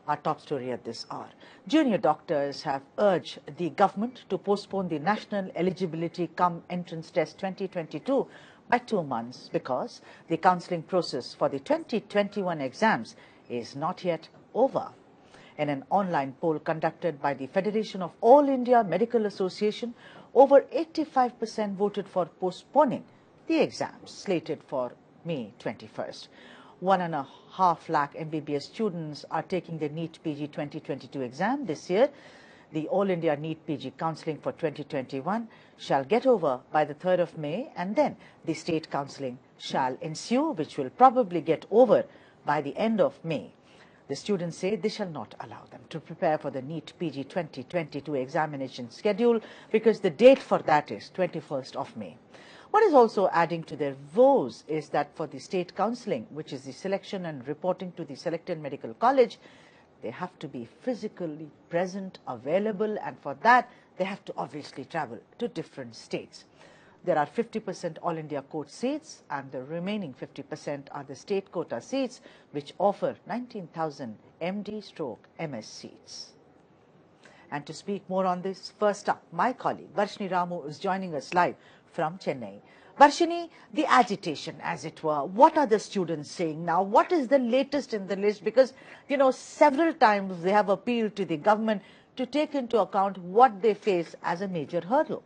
Our top story at this hour. Junior doctors have urged the government to postpone the National Eligibility Cum Entrance Test 2022 by 2 months because the counselling process for the 2021 exams is not yet over. In an online poll conducted by the Federation of All India Medical Association, over 85% voted for postponing the exams slated for May 21st. 1.5 lakh MBBS students are taking the NEET PG 2022 exam this year. The All India NEET PG counselling for 2021 shall get over by the 3rd of May, and then the state counselling shall ensue, which will probably get over by the end of May. The students say this shall not allow them to prepare for the NEET PG 2022 examination schedule because the date for that is 21st of May. What is also adding to their woes is that for the state counselling, which is the selection and reporting to the selected medical college, they have to be physically present, available, and for that they have to obviously travel to different states. There are 50% All India coach seats and the remaining 50% are the state quota seats, which offer 19,000 MD/MS seats. And to speak more on this, first up, my colleague Varshini Ramu is joining us live from Chennai. Varshini, the agitation, as it were, what are the students saying now? What is the latest in the list? Because, you know, several times they have appealed to the government to take into account what they face as a major hurdle.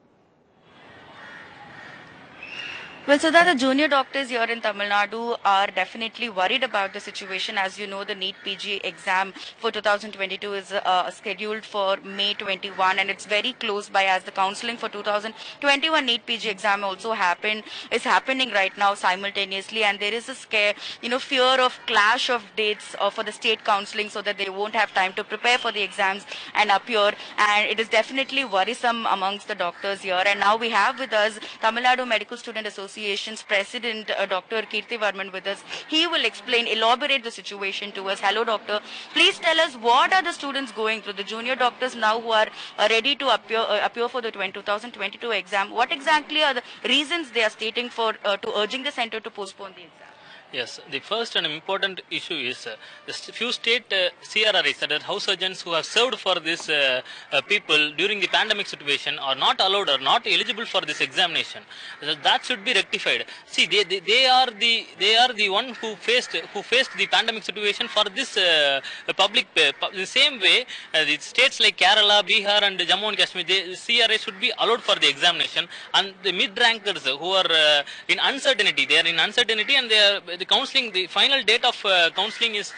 Well, so that the junior doctors here in Tamil Nadu are definitely worried about the situation. As you know, the NEET PG exam for 2022 is scheduled for May 21, and it's very close by, as the counselling for 2021 NEET PG exam also is happening right now simultaneously, and there is a fear of clash of dates for the state counselling, so that they won't have time to prepare for the exams and appear, and it is definitely worrisome amongst the doctors here. And now we have with us Tamil Nadu Medical Student Association's President, Dr. Kirti Varman, with us. He will elaborate the situation to us. Hello, doctor. Please tell us, what are the students going through, the junior doctors now who are ready to appear for the 2022 exam? What exactly are the reasons they are stating for to urging the center to postpone the exam? Yes, the first and important issue is the few state CRRIs, that is house surgeons who have served for this people during the pandemic situation, are not allowed or not eligible for this examination. So that should be rectified. See, they are the one who faced the pandemic situation for this public. The same way, the states like Kerala, Bihar, and Jammu and Kashmir, the CRA should be allowed for the examination, and the mid-rankers who are in uncertainty, they are in uncertainty, and they are the counselling. The final date of counselling is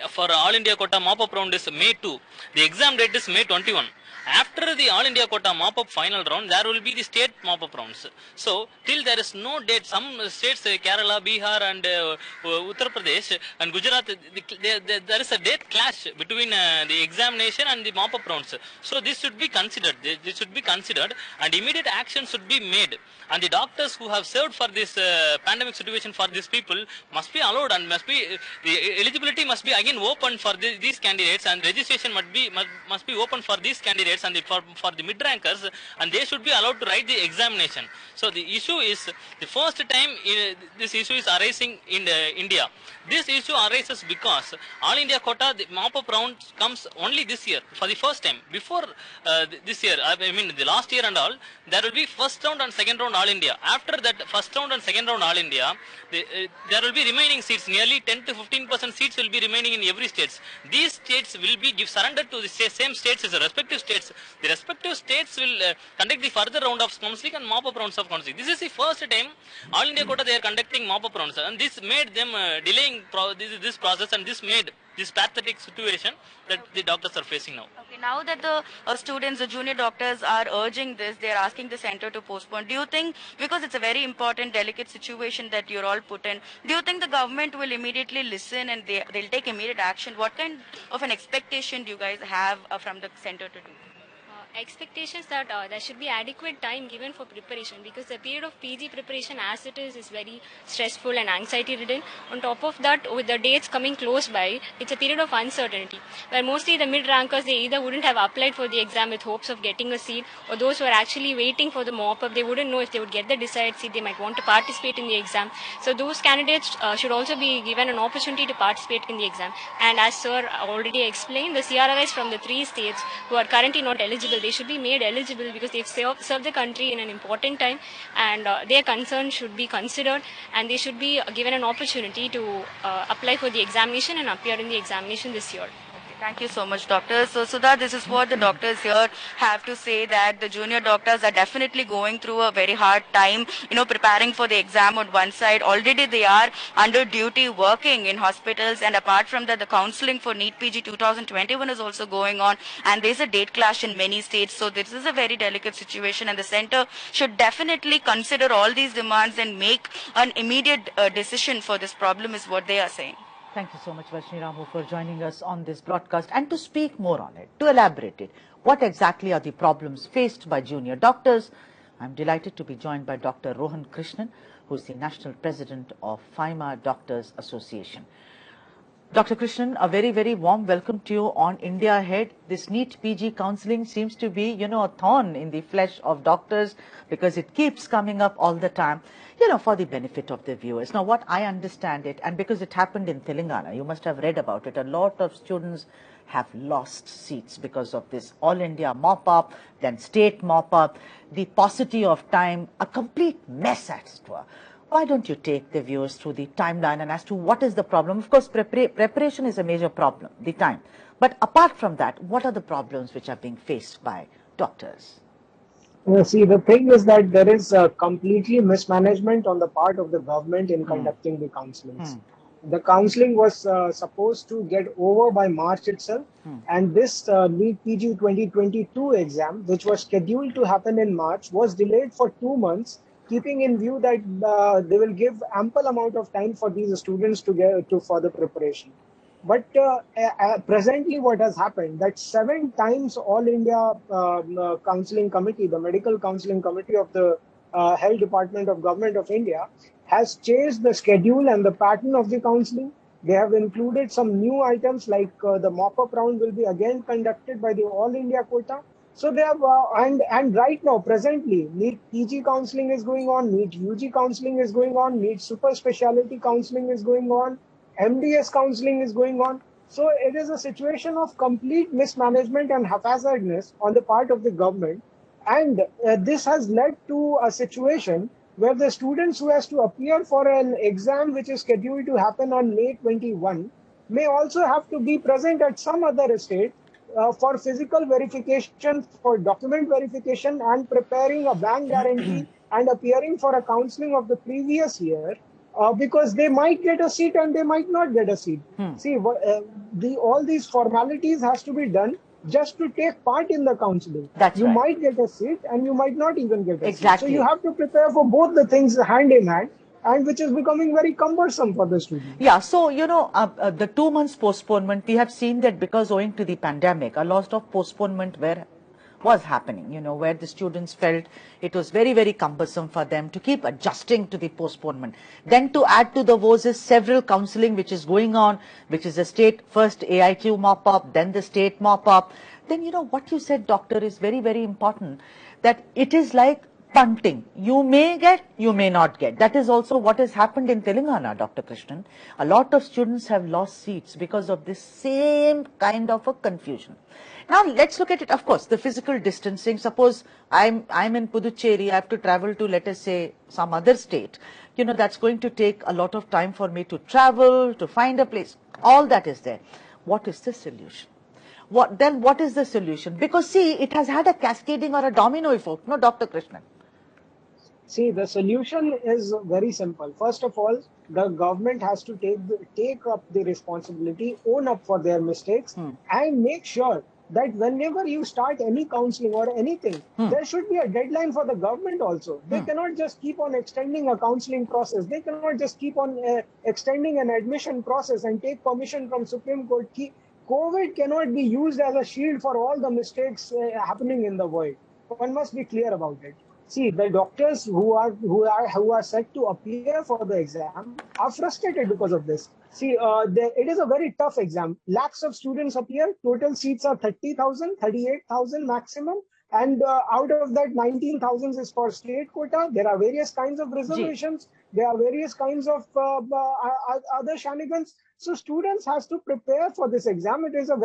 for All India quota mop-up round is May 2. The exam date is May 21. After the All India quota mop-up final round, there will be the state mop-up rounds. So, till there is no date, some states, Kerala, Bihar, and Uttar Pradesh and Gujarat, there is a date clash between the examination and the mop-up rounds. So, this should be considered. This should be considered, and immediate action should be made. And the doctors who have served for this pandemic situation for these people must be allowed, and the eligibility must be again open for these candidates, and registration must be open for these candidates and for the mid-rankers, and they should be allowed to write the examination. So the issue is, the first time this issue is arising in India. This issue arises because All India quota, the mop-up round comes only this year for the first time. Before this year, I mean the last year and all, there will be first round and second round All India. After that first round and second round All India, there will be remaining seats. Nearly 10 to 15% seats will be remaining in every state. These states will be surrendered to the same states as the respective states. The respective states will conduct the further round of counselling and mop-up rounds of counselling. This is the first time All India quota they are conducting mop-up rounds, and this made them delaying this process, and this made this pathetic situation that the doctors are facing now. Okay, now that the students, the junior doctors are urging this, they are asking the center to postpone. Do you think, because it's a very important, delicate situation that you're all put in, do you think the government will immediately listen and they'll take immediate action? What kind of an expectation do you guys have from the center to do? expectations that there should be adequate time given for preparation, because the period of PG preparation as it is very stressful and anxiety ridden. On top of that, with the dates coming close by, it's a period of uncertainty where mostly the mid rankers, they either wouldn't have applied for the exam with hopes of getting a seat, or those who are actually waiting for the mop up, they wouldn't know if they would get the desired seat. They might want to participate in the exam. So those candidates should also be given an opportunity to participate in the exam. And as sir already explained, the CRRIs from the 3 states who are currently not eligible, they should be made eligible because they've served the country in an important time, and their concerns should be considered, and they should be given an opportunity to apply for the examination and appear in the examination this year. Thank you so much, doctors. So, Sudha, this is what the doctors here have to say, that the junior doctors are definitely going through a very hard time, preparing for the exam on one side. Already they are under duty working in hospitals, and apart from that, the counseling for NEET PG 2021 is also going on, and there's a date clash in many states. So this is a very delicate situation, and the center should definitely consider all these demands and make an immediate decision for this problem, is what they are saying. Thank you so much, Varshini Ramu, for joining us on this broadcast and to speak more on it, to elaborate it. What exactly are the problems faced by junior doctors? I'm delighted to be joined by Dr. Rohan Krishnan, who is the National President of FIMA Doctors Association. Dr. Krishnan, a very, very warm welcome to you on India Ahead. This NEET PG counselling seems to be, a thorn in the flesh of doctors because it keeps coming up all the time, for the benefit of the viewers. Now, what I understand it, and because it happened in Telangana, you must have read about it, a lot of students have lost seats because of this All India mop-up, then state mop-up, the paucity of time, a complete mess as it were. Why don't you take the viewers through the timeline and as to what is the problem? Of course, preparation is a major problem, the time. But apart from that, what are the problems which are being faced by doctors? See, the thing is that there is completely mismanagement on the part of the government in conducting the counselings. The counseling was supposed to get over by March itself, and this NEET PG 2022 exam, which was scheduled to happen in March, was delayed for 2 months, keeping in view that they will give ample amount of time for these students to get to further preparation. But presently what has happened, that 7 times All India Counselling Committee, the Medical Counselling Committee of the Health Department of Government of India, has changed the schedule and the pattern of the counselling. They have included some new items like the mop-up round will be again conducted by the All India quota. So they have, and right now, presently, NEET PG counselling is going on, NEET UG counselling is going on, NEET super specialty counselling is going on, MDS counselling is going on. So it is a situation of complete mismanagement and haphazardness on the part of the government. And this has led to a situation where the students who has to appear for an exam which is scheduled to happen on May 21 may also have to be present at some other state for physical verification, for document verification, and preparing a bank guarantee and appearing for a counselling of the previous year, because they might get a seat and they might not get a seat. See, all these formalities has to be done just to take part in the counselling. You might get a seat and you might not even get a seat. So you have to prepare for both the things hand in hand, and which is becoming very cumbersome for the students. Yeah, so, the 2 months postponement, we have seen that because owing to the pandemic, a lot of postponement was happening, where the students felt it was very, very cumbersome for them to keep adjusting to the postponement. Then to add to the woes is several counselling which is going on, which is the state, first AIQ mop-up, then the state mop-up. Then, what you said, doctor, is very, very important, that it is like punting. You may get, you may not get. That is also what has happened in Telangana, Dr. Krishnan. A lot of students have lost seats because of this same kind of a confusion. Now, let's look at it. Of course, the physical distancing. Suppose I'm in Puducherry, I have to travel to, let us say, some other state. That's going to take a lot of time for me to travel, to find a place. All that is there. What is the solution? What is the solution? Because, see, it has had a cascading or a domino effect, no, Dr. Krishnan? See, the solution is very simple. First of all, the government has to take up the responsibility, own up for their mistakes, and make sure that whenever you start any counselling or anything, there should be a deadline for the government also. They cannot just keep on extending a counselling process. They cannot just keep on extending an admission process and take permission from Supreme Court, COVID cannot be used as a shield for all the mistakes happening in the world. One must be clear about it. See, the doctors who are set to appear for the exam are frustrated because of this. See, it is a very tough exam. Lakhs of students appear. Total seats are 30,000, 38,000 maximum. And out of that, 19,000 is for state quota. There are various kinds of reservations. There are various kinds of other shenanigans. So students has to prepare for this exam. It is a very